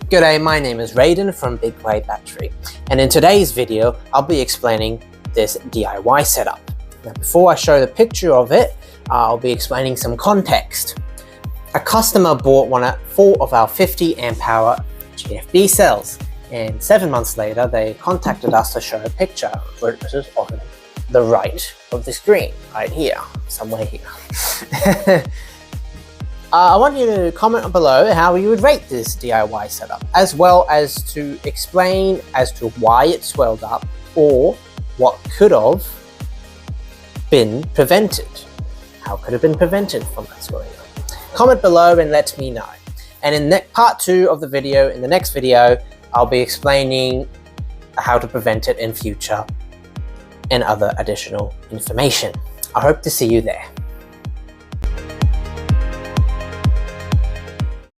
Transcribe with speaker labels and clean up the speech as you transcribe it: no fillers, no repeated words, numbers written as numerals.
Speaker 1: G'day, my name is Raiden from Big Way Battery, and in today's video I'll be explaining this DIY setup. Now before I show the picture of it, I'll be explaining some context. A customer bought 4 of our 50 amp hour GFB cells, and 7 months later they contacted us to show a picture, which is on the right of the screen, right here, somewhere here. I want you to comment below how you would rate this DIY setup, as well as to explain as to why it swelled up or what could have been prevented. How could have been prevented from that swelling up? Comment below and let me know. And in part 2 of the video, in the next video, I'll be explaining how to prevent it in future and other additional information. I hope to see you there.